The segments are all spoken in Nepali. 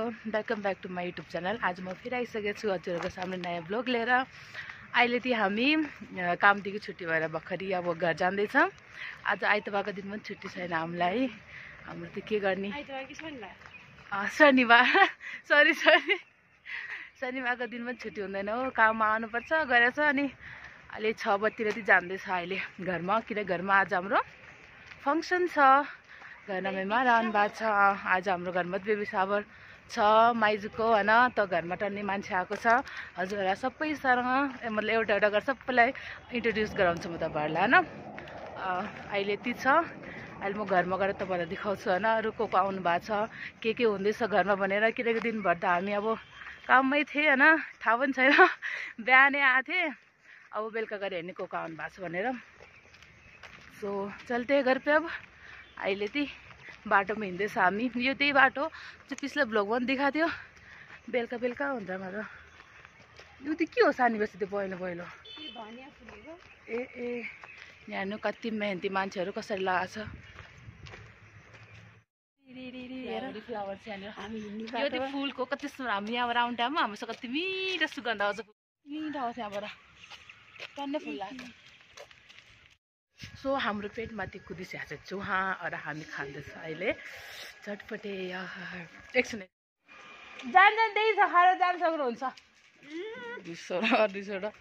Welcome back to my YouTube channel. आज म फेरि आइसकेको छु हजुरहरूको सामने नयाँ ब्लग लिएर। अहिले चाहिँ हामी कामदेखि छुट्टी भएर भर्खरै अब घर जाँदैछौँ। आज आइतबारको दिन पनि छुट्टी छैन हामीलाई। हाम्रो त के गर्ने, शनिबार सरी शनिबारको दिन पनि छुट्टी हुँदैन हो, काममा आउनुपर्छ गरेर छ। अनि अहिले 6 बजीतिर चाहिँ जाँदैछ अहिले घरमा, किन घरमा आज हाम्रो फङ्सन छ। घरमा मेहमान आउनु भएको छ। आज हाम्रो घरमा बेबी सावर छ माइजूको होइन, त घरमा टन्ने मान्छे आएको छ। हजुरहरूलाई सबैसँग मतलब एउटा एउटा गरेर सबैलाई इन्ट्रोड्युस गराउँछु म तपाईँहरूलाई होइन। अहिले यति छ। अहिले म घरमा गएर तपाईँहरूलाई देखाउँछु होइन, अरू को आउनु भएको छ, के हुँदैछ घरमा भनेर। किनकि दिनभर त हामी अब काममै थिएँ होइन, थाहा पनि छैन। बिहानै आएको थिएँ, अब बेलुका गएर हेर्ने को आउनु भएको छ भनेर। सो चल्ते घर पे अब। अहिले चाहिँ बाटोमा हिँड्दैछ हामी। यो त्यही बाटो जो पिछले ब्लगमा पनि देखाएको थियो, बेलुका बेलुका हुन्छ मतलब। यो त के हो सानी बस्ती त्यो पहिलो पहिलो ए यहाँ कति मेहनती मान्छेहरू कसरी लगाएको छ। फ्लावर चाहिँ यो चाहिँ फुलको कति हामी यहाँ राउन्ड टाइममा हामीसँग कति मिठो सुगन्ध आउँछ, मिठो आउँछ यहाँबाट टन्नै फुल लाग्छ। सो हाम्रो पेटमाथि कुदिसकेको छ चुहा र हामी खाँदैछ अहिले चटपटे। एकछिन जान त्यही छ, खाएर जान सक्नुहुन्छ। दुईवटा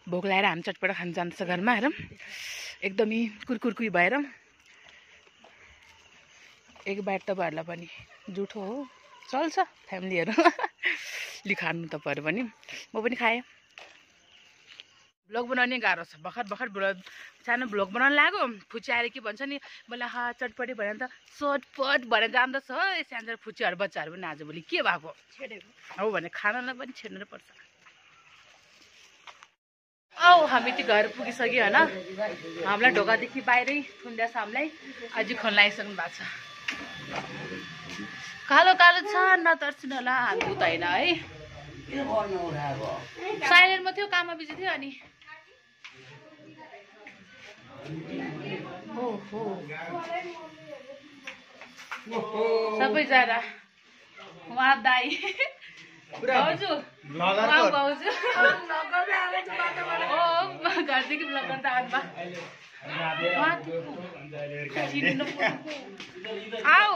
भोक लगाएर हामी चटपटा खान जान्छ घरमा हेरौँ, एकदमै कुरकुरकुरी भएर। एक बाइट तपाईँहरूलाई पनि जुठो हो, चल्छ फ्यामिलीहरू लि खानु तपाईँहरू पनि। म पनि खाएँ। ब्लग बनाउने गाह्रो छ, भर्खर सानो ब्लग बनाउनु लाग्यो। फुची आएर के भन्छ नि, मैले चटपटी भनेर त चटपट भनेर जान्दछ हो। सानो फुचीहरू बच्चाहरू पनि आजभोलि के भएको हो भने खानालाई पनि छेड्नु पर्छ। हामी त्यो घर पुगिसक्यो होइन। हामीलाई ढोकादेखि बाहिरै थुन्दैछ हामीलाई। अझै खोल्न आइसक्नु भएको छ। कालो कालो छ, नतर्सिनु होला, हामी उता होइन है। साइलेन्टमा थियो, काममा बिजी थियो। अनि सबैजना उहाँ दाई भाउजू घरदेखि ब्लग गर्दा आउनुभयो। आऊ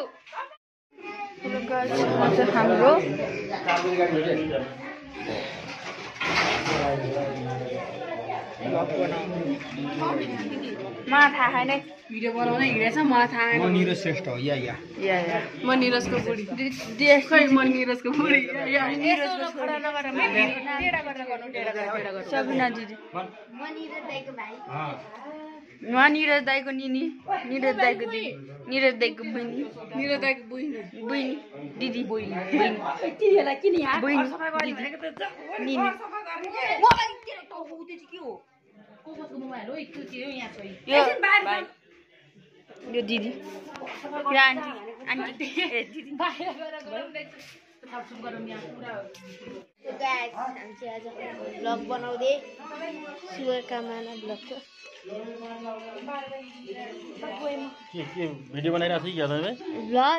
हाम्रो मलाई थाहा छैन, भिडियो बनाउँदै हिँडेछ, मलाई थाहा छैन। म निरज श्रेष्ठ हो। या म निरजको बुढी। खै म निरजको बुढी। सबिना दिदी, म निरज दाईको निनी, निरज दाईको दिदी, निरज दाईको बहिनी, निरज दाईको बहिनी दिदी, बहिनी यो दिदी, यो आन्टी ब्लग बनाउँदै शुभकामना ब्लगको के भिडियो बनाइरहेको छ कि ब्लग।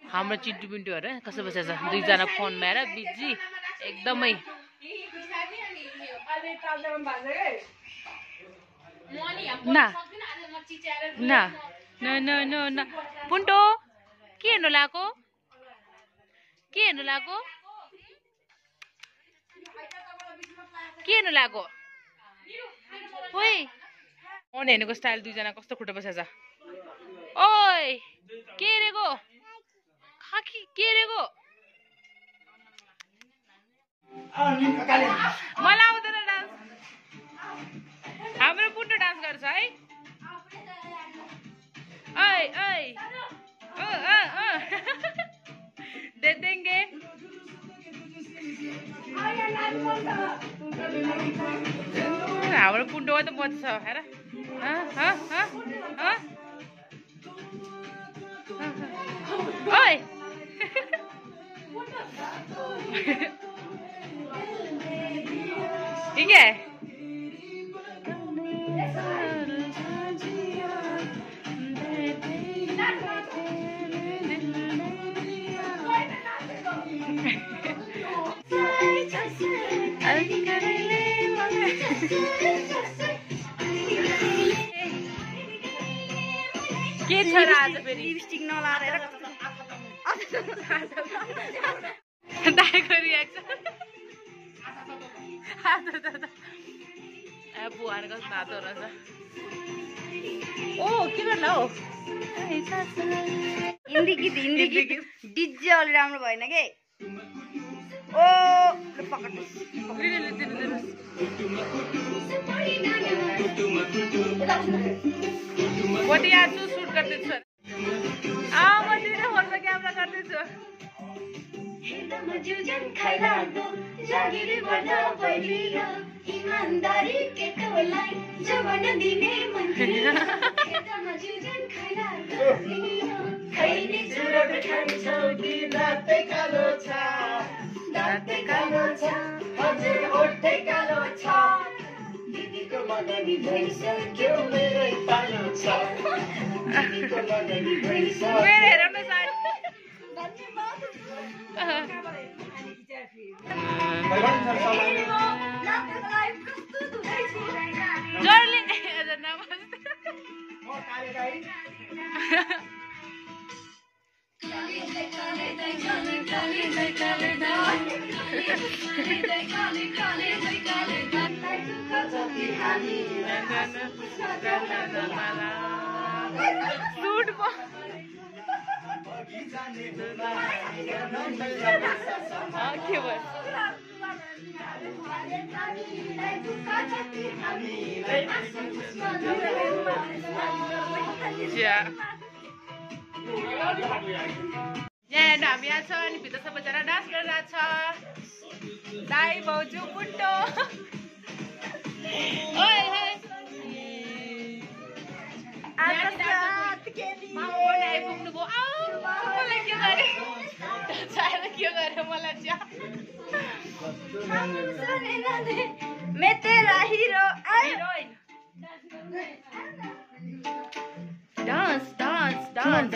हाम्रो चिन्टु पिन्टुहरू कसो बसेछ, दुईजना फोनमा हेर बिजी एकदमै। न पुन्टो के हेर्नु लाग्यो, के हेर्नु लाग्यो, के हेर्नु लाग्यो? ओइ फोन हेर्नुको स्टाइल दुईजना कस्तो खुट्टा बसेछ। ओइ के हेरेको, के हेरेको? मलाई आउँदैन डान्स। हाम्रो पुन्टो डान्स गर्छ है। हाम्रो कुण्डो त बच्छ हेर ओइ ठीक है के छ र आज फेरि लिपस्टिक नलाएर दाइको रियाक्सन बुहार कस्तो तातो रहेछ ओ के गर्नु हौ हिन्दी गीत डिजे अलि राम्रो भएन के ओ पकड म त यहाँ छु सुट गर्दैछु म तिम्रो फोनमा क्यामेरा गर्दैछु ईमानदारी के कवलाई जवन दिने मन खैनी चुरोट खान्छौ कि दाँतै कालो छ हजुर ओठै कालो छ दिदीको मगनी भइसक्यो मेरै पालो छ दिदीको मगनी भइसक्यो मेरो हेर न साडी जोडले सूट के भयो यहाँ हामी यहाँ छ अनि भित्र सबैजना डान्स गरिरहेको छ दाई भाउजू बुट्टो आइपुग्नु भयो मलाई के गरे के गरे मलाई मैं तेरा हीरो डांस डांस डांस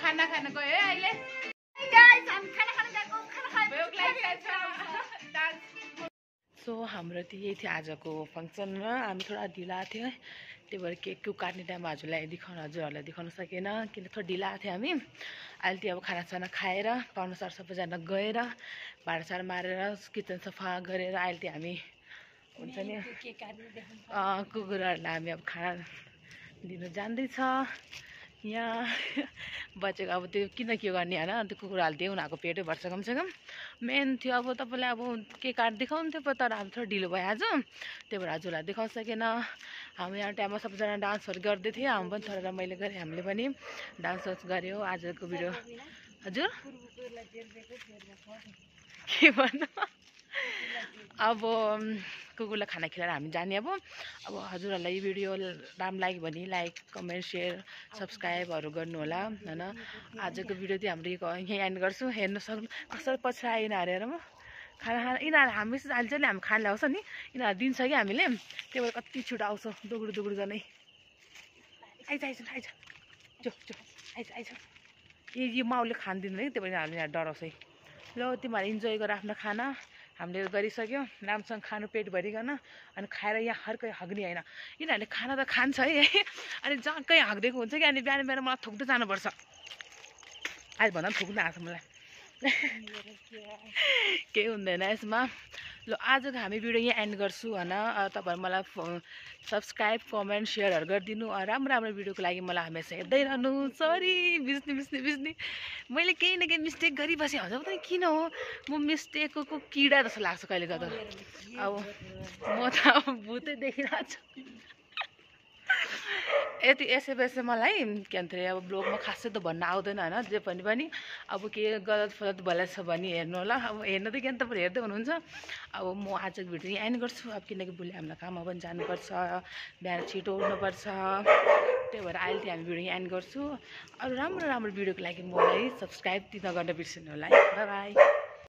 खाना खान गयो है अहिले। गाइस हामी खाना खान सो हाम्रो त यही थियो आजको फङ्सनमा हामी थोडा ढिला थियो है त्यही भएर केक काट्ने टाइम हजुरहरूलाई देखाउन सकेन किन थोडा ढिला थियो हामी अहिले त्यो अब खानासाना खाएर पाहुनासार सबैजना गएर भाँडासार मारेर किचन सफा गरेर अहिले त्यो हामी हुन्छ नि कुकुरहरूलाई हामी अब खाना दिनु जाँदैछ यहाँ बचेको अब त्यो किन के गर्ने होइन त्यो कुकुरहरूले दियो उनीहरूको पेटै भर्छ कमसेकम मेन थियो अब तपाईँलाई अब के काट देखाउनु थियो तर अब थोरै ढिलो भयो आज त्यही भएर हजुरलाई देखाउन सकेन हामी यहाँ टाइममा सबैजना डान्सहरू गर्दै थियो हामी पनि छोडेर मैले गरेँ हामीले पनि डान्सहरू गऱ्यो आजको भिडियो हजुर के भन्नु अब कुकुरलाई खाना खिलाएर हामी जाने अब हजुरहरूलाई यो भिडियो राम्रो लाग्यो भने लाइक कमेन्ट सेयर सब्सक्राइबहरू गर्नु होला होइन आजको भिडियो चाहिँ हाम्रो यहीँ एन्ड गर्छु हेर्न सक्नु कसरी पछि आएन हेरेर म खाना यिनीहरू हामी अहिले चाहिँ हामी खाना ल्याउँछ नि यिनीहरू दिन्छ कि हामीले त्यही भएर कति छिटो आउँछ दुगुडु गर्दै आइज जो आइज यो माउले खान दिँदैन कि त्यही भएर यिनीहरू डराउँछ है ल तिमीहरू इन्जोय गर आफ्नो खाना हामीले गरिसक्यौँ राम्रोसँग खानु पेट भरिकन अनि खाएर यहाँ हर्कै हग्ने होइन यिनीहरूले खाना त खान्छ है अनि जग्गै हगिदिएको हुन्छ कि अनि बिहान बिहान मलाई थुक्दै जानुपर्छ आज भन्दा पनि थुक्नु आएको छ मलाई केही हुँदैन यसमा ल आजको हामी भिडियो यहाँ एन्ड गर्छु होइन तपाईँहरू मलाई सब्सक्राइब कमेन्ट सेयरहरू गरिदिनु राम्रो भिडियोको लागि मलाई हमेसा हेर्दै रहनु सरी बिच्ने मैले केही न केही मिस्टेक गरिबसेँ हुन्छ त किन हो म मिस्टेकको किडा जस्तो लाग्छ कहिले गर्दा अब म त अब भूतै देखिरहेको छु यति यसै मलाई के भन्छ अब ब्लगमा खासै त भन्न आउँदैन होइन जे पनि अब के गलत फलत भएछ भने हेर्नु होला अब हेर्न त के तपाईँ हेर्दै हुनुहुन्छ अब म आजको भिडियो यहाँ एन्ड गर्छु अब किनकि भोलि हामीलाई काममा पनि जानुपर्छ बिहान छिटो उठ्नुपर्छ त्यही भएर अहिले चाहिँ हामी भिडियो यहाँ एन्ड गर्छु अरू राम्रो भिडियोको लागि मलाई सब्सक्राइब गर्न बिर्सिनु होला है बाई